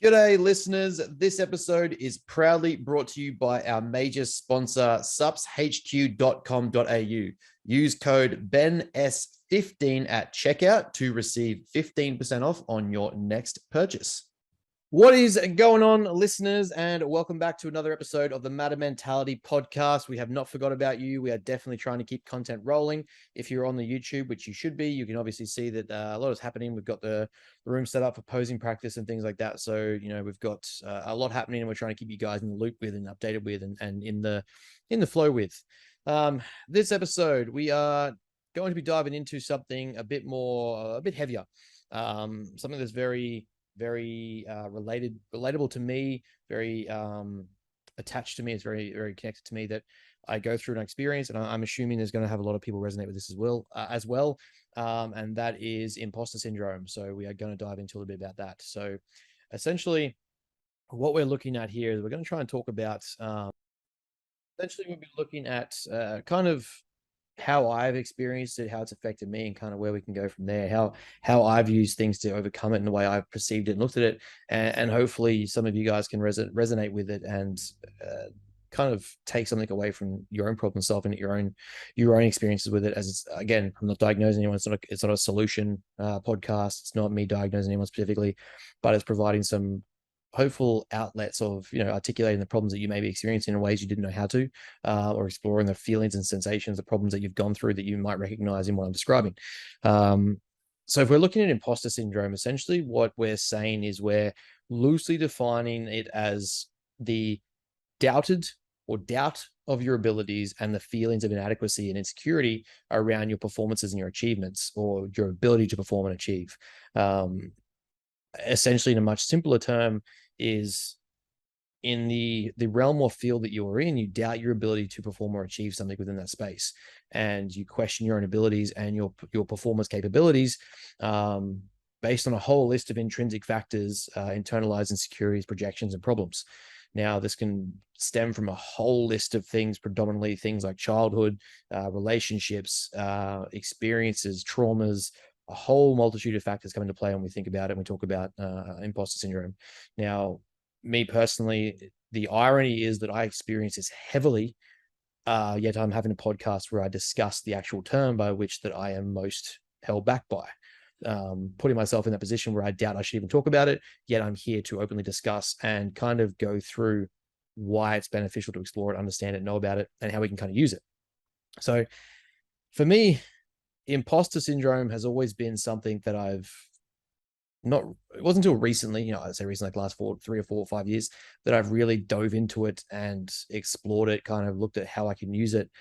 G'day, listeners. This episode is proudly brought to you by our major sponsor, supshq.com.au. Use code BENS15 at checkout to receive 15% off on your next purchase. What is going on, listeners, and welcome back to another episode of the Matter Mentality podcast. We have not forgot about you. We are definitely trying to keep content rolling. If you're on the YouTube, which you should be, you can obviously see that a lot is happening. We've got the room set up for posing practice and things like that. So, we've got a lot happening, and we're trying to keep you guys in the loop with and updated with and in the flow with. This episode, we are going to be diving into something a bit heavier, something that's very relatable to me, very attached to me. It's very, very connected to me that I go through an experience, and I'm assuming there's going to have a lot of people resonate with this as well. And that is imposter syndrome. So we are going to dive into a little bit about that. So essentially, what we're looking at here is we're going to try and talk about, essentially we'll be looking at kind of how I've experienced it, how it's affected me, and kind of where we can go from there. How I've used things to overcome it, and the way I've perceived it and looked at it, and hopefully some of you guys can resonate with it and kind of take something away from your own problem solving, your own experiences with it. As it's, again, I'm not diagnosing anyone. It's not a solution podcast. It's not me diagnosing anyone specifically, but it's providing some hopeful outlets of articulating the problems that you may be experiencing in ways you didn't know how to, or exploring the feelings and sensations, the problems that you've gone through that you might recognize in what I'm describing. So if we're looking at imposter syndrome, essentially what we're saying is we're loosely defining it as the doubted or doubt of your abilities and the feelings of inadequacy and insecurity around your performances and your achievements, or your ability to perform and achieve. Essentially, in a much simpler term, is in the realm or field that you're in, you doubt your ability to perform or achieve something within that space, and you question your own abilities and your performance capabilities, based on a whole list of intrinsic factors, internalized insecurities, projections, and problems. Now, this can stem from a whole list of things, predominantly things like childhood, relationships, experiences, traumas, a whole multitude of factors come into play when we think about it, and we talk about imposter syndrome. Now, me personally, the irony is that I experience this heavily, yet I'm having a podcast where I discuss the actual term by which that I am most held back by. Putting myself in that position where I doubt I should even talk about it, yet I'm here to openly discuss and kind of go through why it's beneficial to explore it, understand it, know about it, and how we can kind of use it. So for me, imposter syndrome has always been something that I've not, it wasn't until recently, I'd say recently, like the last 3 or 4 or 5 years, that I've really dove into it and explored it, kind of looked at how I can use it.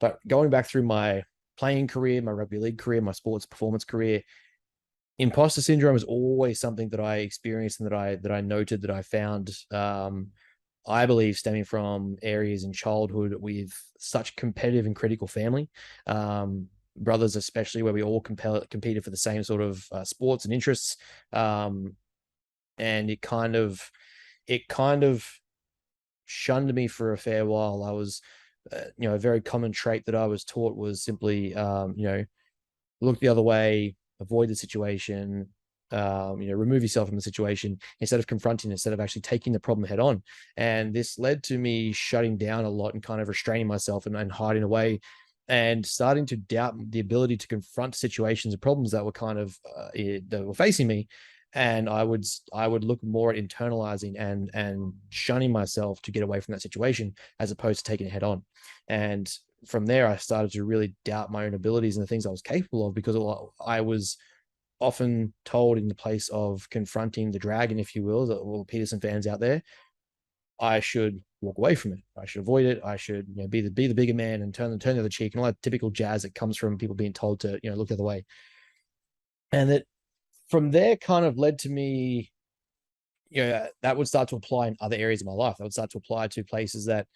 But going back through my playing career, my rugby league career, my sports performance career, imposter syndrome is always something that I experienced and that I noted, that I found, I believe, stemming from areas in childhood with such competitive and critical family, brothers especially, where we all competed for the same sort of sports and interests, and it kind of shunned me for a fair while. I was, a very common trait that I was taught was simply, look the other way, avoid the situation, remove yourself from the situation instead of confronting, instead of actually taking the problem head on. And this led to me shutting down a lot and kind of restraining myself and hiding away, and starting to doubt the ability to confront situations and problems that were kind of that were facing me. And I would look more at internalizing and shunning myself to get away from that situation, as opposed to taking it head on. And from there, I started to really doubt my own abilities and the things I was capable of, because I was often told, in the place of confronting the dragon, if you will, all the Peterson fans out there, I should walk away from it. I should avoid it. I should, be the bigger man and turn the other cheek, and all that typical jazz that comes from people being told to, look the other way. And that from there kind of led to me, that would start to apply in other areas of my life. That would start to apply to places that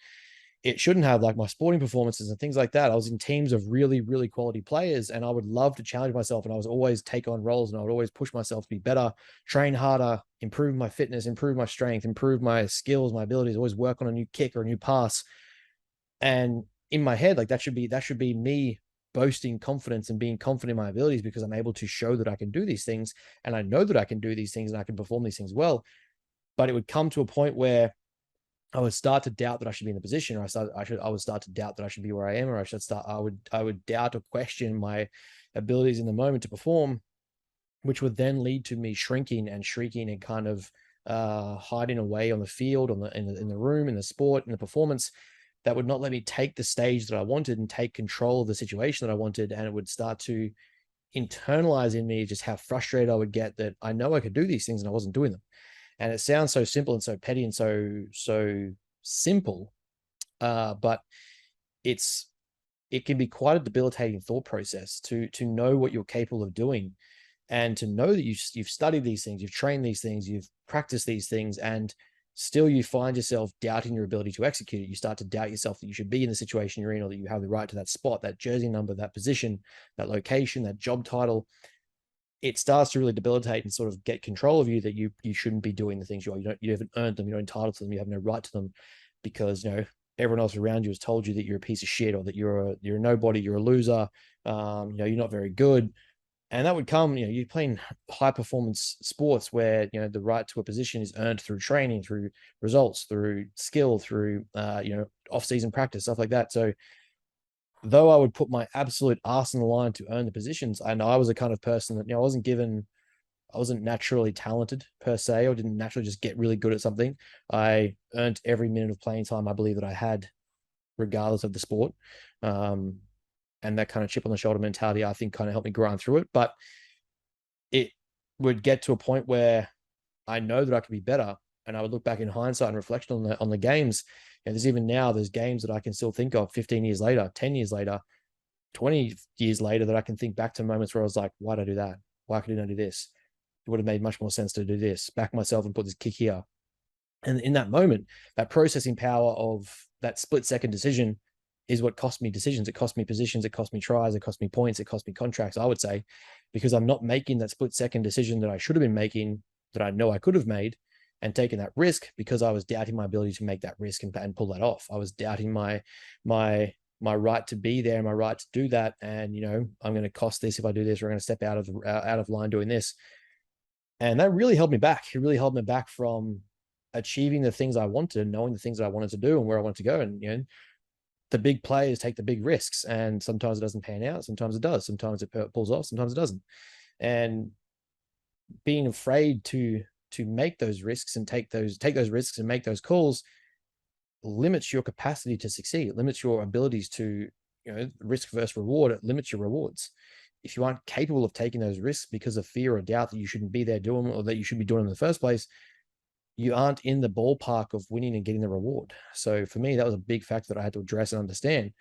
it shouldn't have, like my sporting performances and things like that. I was in teams of really, really quality players, and I would love to challenge myself. And I was always take on roles, and I would always push myself to be better, train harder, improve my fitness, improve my strength, improve my skills, my abilities, always work on a new kick or a new pass. And in my head, like that should be me boasting confidence and being confident in my abilities, because I'm able to show that I can do these things, and I know that I can do these things, and I can perform these things well. But it would come to a point where I would start to doubt that I should be in the position, or I would start to doubt that I should be where I am, or I would doubt or question my abilities in the moment to perform, which would then lead to me shrinking and shrieking and kind of hiding away on the field, in the room, in the sport, in the performance. That would not let me take the stage that I wanted and take control of the situation that I wanted, and it would start to internalize in me just how frustrated I would get that I know I could do these things and I wasn't doing them. And it sounds so simple and so petty and so simple, but it can be quite a debilitating thought process to know what you're capable of doing, and to know that you've studied these things, you've trained these things, you've practiced these things, and still you find yourself doubting your ability to execute it. You start to doubt yourself that you should be in the situation you're in, or that you have the right to that spot, that jersey number, that position, that location, that job title. It starts to really debilitate and sort of get control of you, that you shouldn't be doing the things you haven't earned them, you're not entitled to them, you have no right to them, because everyone else around you has told you that you're a piece of shit, or that you're a nobody, you're a loser, you're not very good. And that would come, you're playing high performance sports where, the right to a position is earned through training, through results, through skill, through, off season practice, stuff like that. So though I would put my absolute arse on the line to earn the positions, and I was the kind of person that, I wasn't naturally talented per se, or didn't naturally just get really good at something. I earned every minute of playing time I believe that I had, regardless of the sport. And that kind of chip on the shoulder mentality, I think, kind of helped me grind through it. But it would get to a point where I know that I could be better, and I would look back in hindsight and reflection on the games. And there's games that I can still think of 15 years later, 10 years later, 20 years later, that I can think back to moments where I was like, why did I do that? Why couldn't I do this? It would have made much more sense to do this, back myself and put this kick here. And in that moment, that processing power of that split second decision is what cost me decisions. It cost me positions. It cost me tries. It cost me points. It cost me contracts, I would say, because I'm not making that split second decision that I should have been making, that I know I could have made, and taken that risk, because I was doubting my ability to make that risk and pull that off. I was doubting my right to be there, my right to do that. And, I'm going to cost this if I do this, or I'm going to step out of line doing this. And that really held me back. It really held me back from achieving the things I wanted, knowing the things that I wanted to do and where I wanted to go. And, the big players take the big risks, and sometimes it doesn't pan out. Sometimes it does. Sometimes it pulls off. Sometimes it doesn't. And being afraid to make those risks and take those risks and make those calls limits your capacity to succeed. It limits your abilities to, risk versus reward. It limits your rewards. If you aren't capable of taking those risks because of fear or doubt that you shouldn't be there doing, or that you should be doing in the first place, you aren't in the ballpark of winning and getting the reward. So for me, that was a big factor that I had to address and understand.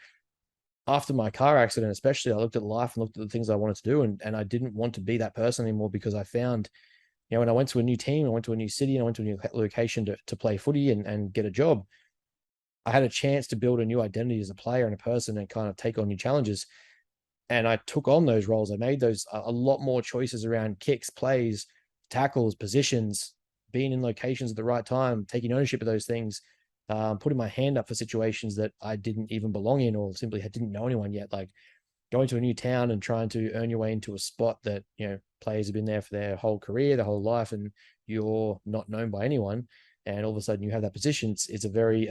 After my car accident, especially, I looked at life and looked at the things I wanted to do, and I didn't want to be that person anymore, because I found, when I went to a new team, I went to a new city, and I went to a new location to play footy and get a job, I had a chance to build a new identity as a player and a person, and kind of take on new challenges. And I took on those roles. I made those a lot more choices around kicks, plays, tackles, positions, being in locations at the right time, taking ownership of those things, putting my hand up for situations that I didn't even belong in, or simply didn't know anyone yet. Like going to a new town and trying to earn your way into a spot that, players have been there for their whole career, their whole life, and you're not known by anyone. And all of a sudden you have that position. It's a very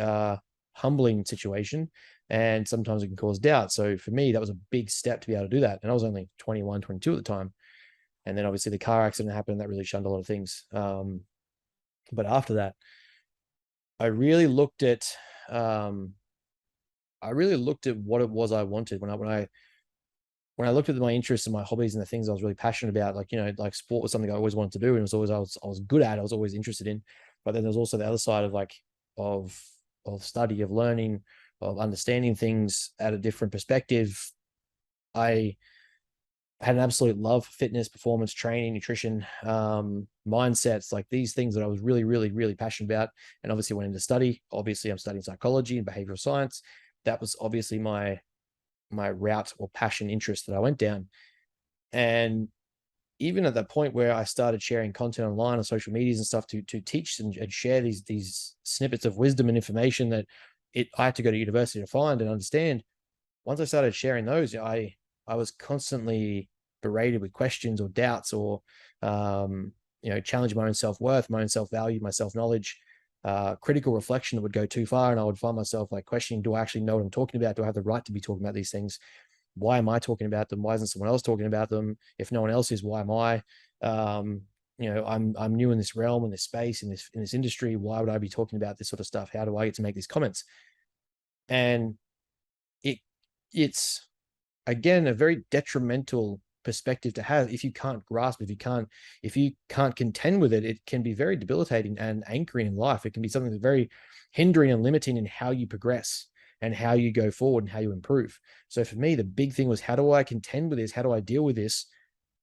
humbling situation. And sometimes it can cause doubt. So for me, that was a big step to be able to do that. And I was only 21, 22 at the time. And then obviously the car accident happened. That really shunned a lot of things. But after that, I really looked at what it was I wanted when I looked at my interests and my hobbies and the things I was really passionate about. Like sport was something I always wanted to do, and it was always I was good at. I was always interested in. But then there's also the other side of study, of learning, of understanding things at a different perspective. I had an absolute love for fitness, performance, training, nutrition, mindsets, like these things that I was really, really, really passionate about. And obviously went into study. Obviously I'm studying psychology and behavioral science. That was obviously my route or passion interest that I went down. And even at that point where I started sharing content online on social medias and stuff to teach and share these snippets of wisdom and information that I had to go to university to find and understand. Once I started sharing those, I was constantly berated with questions or doubts, or challenge my own self-worth, my own self-value, my self-knowledge, critical reflection that would go too far. And I would find myself like questioning, do I actually know what I'm talking about? Do I have the right to be talking about these things? Why am I talking about them? Why isn't someone else talking about them? If no one else is, why am I? I'm new in this realm, in this space, in this industry. Why would I be talking about this sort of stuff? How do I get to make these comments? And it's again a very detrimental perspective to have if you can't grasp, if you can't contend with it. It can be very debilitating and anchoring in life. It can be something that's very hindering and limiting in how you progress and how you go forward and how you improve. So for me, the big thing was, how do I contend with this? How do I deal with this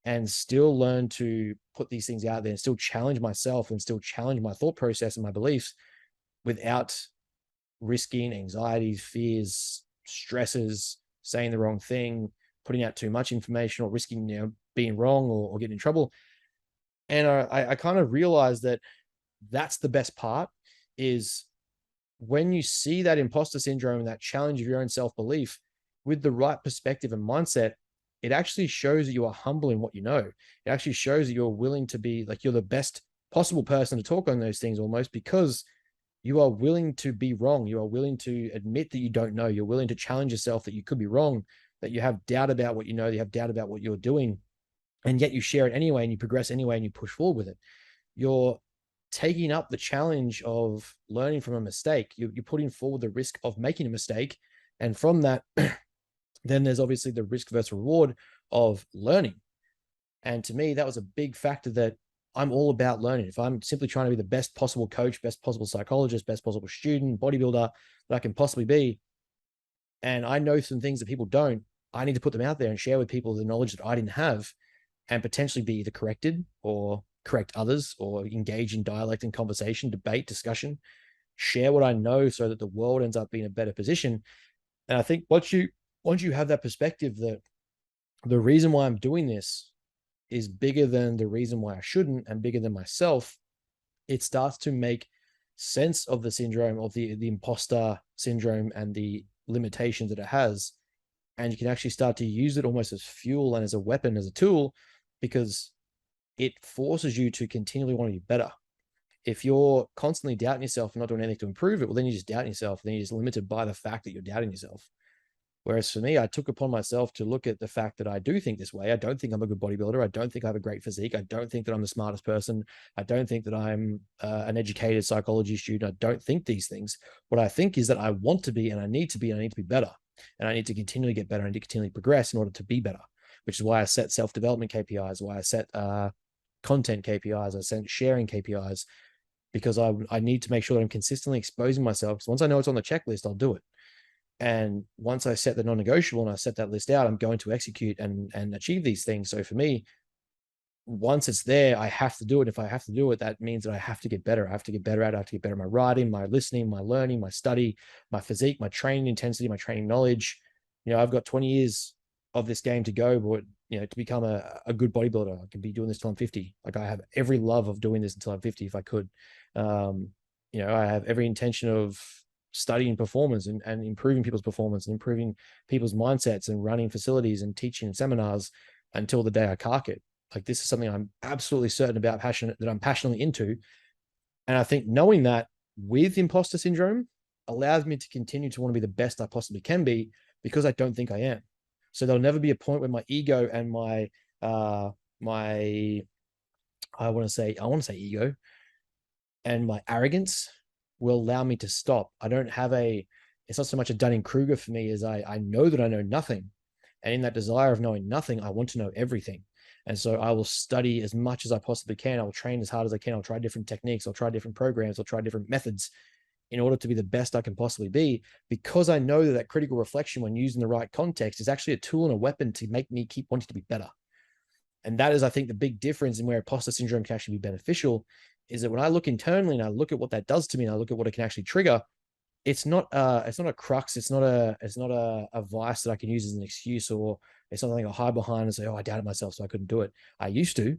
and still learn to put these things out there and still challenge myself and still challenge my thought process and my beliefs without risking anxieties, fears, stresses, saying the wrong thing, putting out too much information, or risking, being wrong or getting in trouble. And I kind of realized that that's the best part, is when you see that imposter syndrome and that challenge of your own self-belief with the right perspective and mindset, it actually shows that you are humble in what you know. It actually shows that you're willing to be like, you're the best possible person to talk on those things, almost, because you are willing to be wrong. You are willing to admit that you don't know. You're willing to challenge yourself that you could be wrong, that you have doubt about what you know, you have doubt about what you're doing, and yet you share it anyway, and you progress anyway, and you push forward with it. You're taking up the challenge of learning from a mistake. You're putting forward the risk of making a mistake. And from that, then there's obviously the risk versus reward of learning. And to me, that was a big factor, that I'm all about learning. If I'm simply trying to be the best possible coach, best possible psychologist, best possible student, bodybuilder that I can possibly be, and I know some things that people don't, I need to put them out there and share with people the knowledge that I didn't have, and potentially be either corrected or correct others, or engage in dialect and conversation, debate, discussion, share what I know so that the world ends up being a better position. And I think once you have that perspective, that the reason why I'm doing this is bigger than the reason why I shouldn't, and bigger than myself, it starts to make sense of the syndrome, of the imposter syndrome, and the limitations that it has. And you can actually start to use it almost as fuel and as a weapon, as a tool, because it forces you to continually want to be better. If you're constantly doubting yourself and not doing anything to improve it, well, then you're just doubting yourself. Then you're just limited by the fact that you're doubting yourself. Whereas for me, I took upon myself to look at the fact that I do think this way. I don't think I'm a good bodybuilder. I don't think I have a great physique. I don't think that I'm the smartest person. I don't think that I'm an educated psychology student. I don't think these things. What I think is that I want to be, and I need to be, and I need to be better. And I need to continually get better. I need to continually progress in order to be better, which is why I set self-development KPIs, why I set content KPIs, I set sharing KPIs, because I need to make sure that I'm consistently exposing myself. Because once I know it's on the checklist, I'll do it. And once I set the non-negotiable and I set that list out, I'm going to execute and achieve these things. So for me, once it's there, I have to do it. If I have to do it, that means that I have to get better. I have to get better at it. I have to get better at my writing, my listening, my learning, my study, my physique, my training intensity, my training knowledge. I've got 20 years of this game to go, but to become a good bodybuilder, I can be doing this till I'm 50. Like, I have every love of doing this until I'm 50 if I could. I have every intention of studying performance and improving people's performance and improving people's mindsets and running facilities and teaching seminars until the day I cark it. Like, this is something I'm absolutely certain about, that I'm passionately into. And I think knowing that with imposter syndrome allows me to continue to want to be the best I possibly can be, because I don't think I am. So there'll never be a point where my ego and my I want to say ego and my arrogance will allow me to stop. I don't have it's not so much a Dunning-Kruger for me as I know that I know nothing. And in that desire of knowing nothing, I want to know everything. And so I will study as much as I possibly can. I will train as hard as I can. I'll try different techniques. I'll try different programs. I'll try different methods in order to be the best I can possibly be, because I know that critical reflection, when used in the right context, is actually a tool and a weapon to make me keep wanting to be better. And that is, I think, the big difference in where imposter syndrome can actually be beneficial, is that when I look internally and I look at what that does to me and I look at what it can actually trigger, it's not a crux. It's not a vice that I can use as an excuse, or it's something I hide behind and say, oh, I doubted myself, so I couldn't do it. I used to,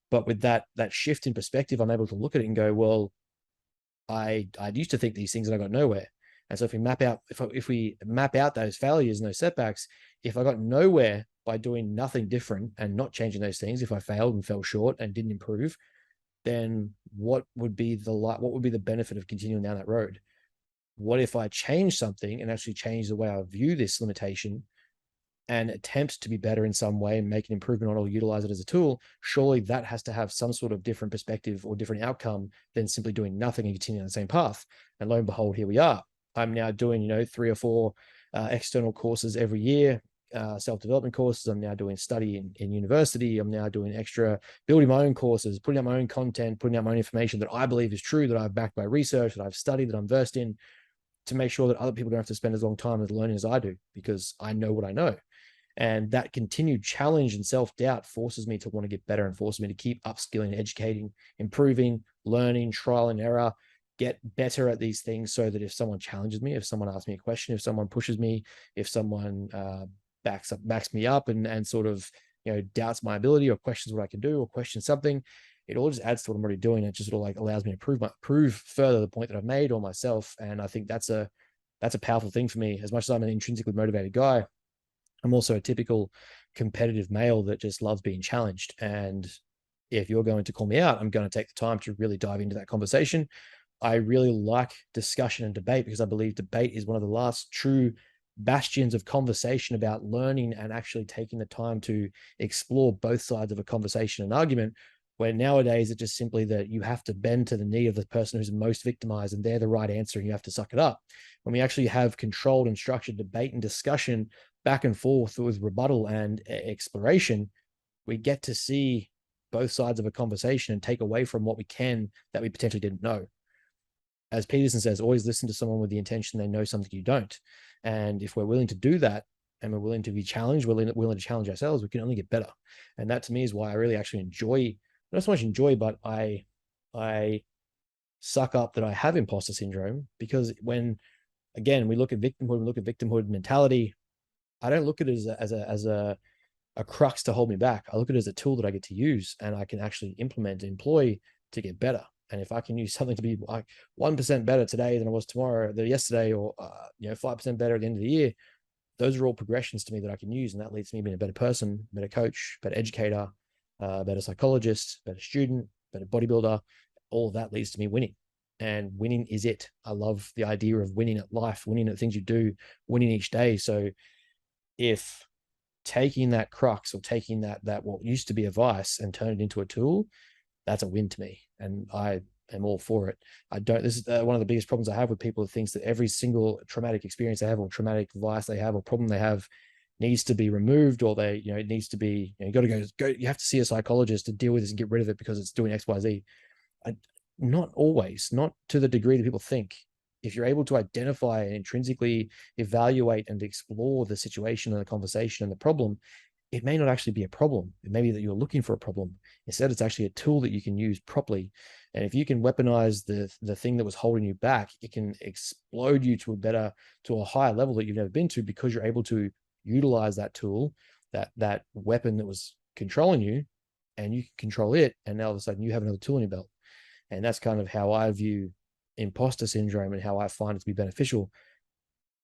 but with that shift in perspective, I'm able to look at it and go, well, I used to think these things and I got nowhere. And so if we map out those failures and those setbacks, if I got nowhere by doing nothing different and not changing those things, if I failed and fell short and didn't improve, then what would be the benefit of continuing down that road? What if I change something and actually change the way I view this limitation and attempt to be better in some way and make an improvement on it or utilize it as a tool? Surely that has to have some sort of different perspective or different outcome than simply doing nothing and continuing on the same path. And lo and behold, here we are. I'm now doing, 3 or 4 external courses every year, self-development courses. I'm now doing study in university. I'm now doing extra building my own courses, putting out my own content, putting out my own information that I believe is true, that I've backed by research, that I've studied, that I'm versed in, to make sure that other people don't have to spend as long time as learning as I do, because I know what I know. And that continued challenge and self-doubt forces me to want to get better and forces me to keep upskilling, educating, improving, learning, trial and error, get better at these things, so that if someone challenges me, if someone asks me a question, if someone pushes me, if someone backs me up and sort of, doubts my ability or questions what I can do or questions something, it all just adds to what I'm already doing. It just sort of like allows me to prove further the point that I've made or myself. And I think that's a powerful thing for me. As much as I'm an intrinsically motivated guy, I'm also a typical competitive male that just loves being challenged. And if you're going to call me out, I'm going to take the time to really dive into that conversation. I really like discussion and debate because I believe debate is one of the last true bastions of conversation about learning and actually taking the time to explore both sides of a conversation and argument, where nowadays it's just simply that you have to bend to the knee of the person who's most victimized and they're the right answer and you have to suck it up. When we actually have controlled and structured debate and discussion back and forth with rebuttal and exploration, we get to see both sides of a conversation and take away from what we can that we potentially didn't know. As Peterson says, always listen to someone with the intention they know something you don't. And if we're willing to do that and we're willing to be challenged, we're willing to challenge ourselves, we can only get better. And that to me is why I really actually enjoy, not so much enjoy, but I suck up that I have imposter syndrome, because when, again, we look at victimhood mentality, I don't look at it as a crux to hold me back. I look at it as a tool that I get to use and I can actually implement and employ to get better. And if I can use something to be like 1% better today than I was yesterday, or 5% better at the end of the year, those are all progressions to me that I can use, and that leads to me being a better person, better coach, better educator, better psychologist, better student, better bodybuilder. All of that leads to me winning, and winning is it. I love the idea of winning at life, winning at things you do, winning each day. So if taking that crux or taking that what used to be a vice and turn it into a tool, that's a win to me, and I am all for it. This is one of the biggest problems I have with people who thinks that every single traumatic experience they have or traumatic vice they have or problem they have needs to be removed, or it needs to be, you got to go, you have to see a psychologist to deal with this and get rid of it because it's doing X, Y, Z. Not always, not to the degree that people think. If you're able to identify and intrinsically evaluate and explore the situation and the conversation and the problem, it may not actually be a problem. It may be that you're looking for a problem. Instead, it's actually a tool that you can use properly. And if you can weaponize the thing that was holding you back, it can explode you to a higher level that you've never been to, because you're able to utilize that tool, that weapon that was controlling you, and you can control it. And now all of a sudden you have another tool in your belt. And that's kind of how I view imposter syndrome and how I find it to be beneficial,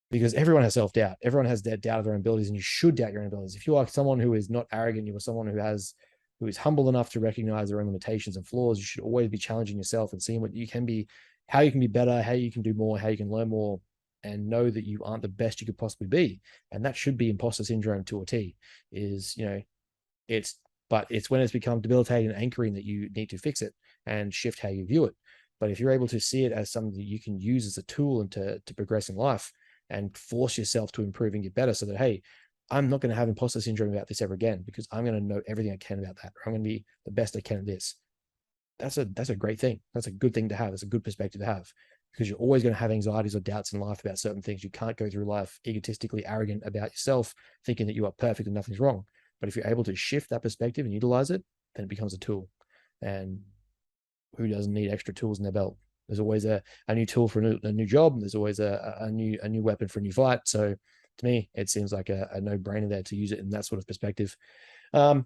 because everyone has self-doubt. Everyone has that doubt of their own abilities, and you should doubt your own abilities. If you are someone who is not arrogant, you are someone who is humble enough to recognize their own limitations and flaws, you should always be challenging yourself and seeing what you can be, how you can be better, how you can do more, how you can learn more, and know that you aren't the best you could possibly be. And that should be imposter syndrome to a T. But it's when it's become debilitating and anchoring that you need to fix it and shift how you view it. But if you're able to see it as something that you can use as a tool and to progress in life, and force yourself to improve and get better, so that, hey, I'm not going to have imposter syndrome about this ever again, because I'm going to know everything I can about that. Or I'm going to be the best I can at this. That's a great thing. That's a good thing to have. That's a good perspective to have, because you're always going to have anxieties or doubts in life about certain things. You can't go through life egotistically arrogant about yourself, thinking that you are perfect and nothing's wrong. But if you're able to shift that perspective and utilize it, then it becomes a tool. And who doesn't need extra tools in their belt? There's always a new tool for a new job. There's always a new weapon for a new fight. So to me, it seems like a no-brainer there to use it in that sort of perspective. All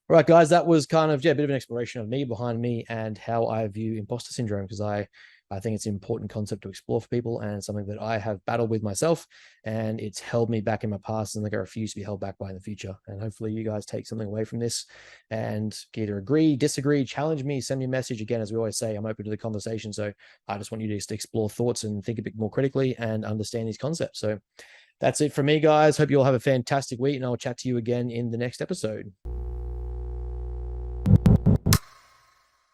right, guys, that was kind of a bit of an exploration of me, behind me, and how I view imposter syndrome, because I I think it's an important concept to explore for people, and something that I have battled with myself, and it's held me back in my past, and like I refuse to be held back by in the future. And hopefully you guys take something away from this and either agree, disagree, challenge me, send me a message. Again, as we always say, I'm open to the conversation. So I just want you to just explore thoughts and think a bit more critically and understand these concepts. So that's it from me, guys. Hope you all have a fantastic week, and I'll chat to you again in the next episode.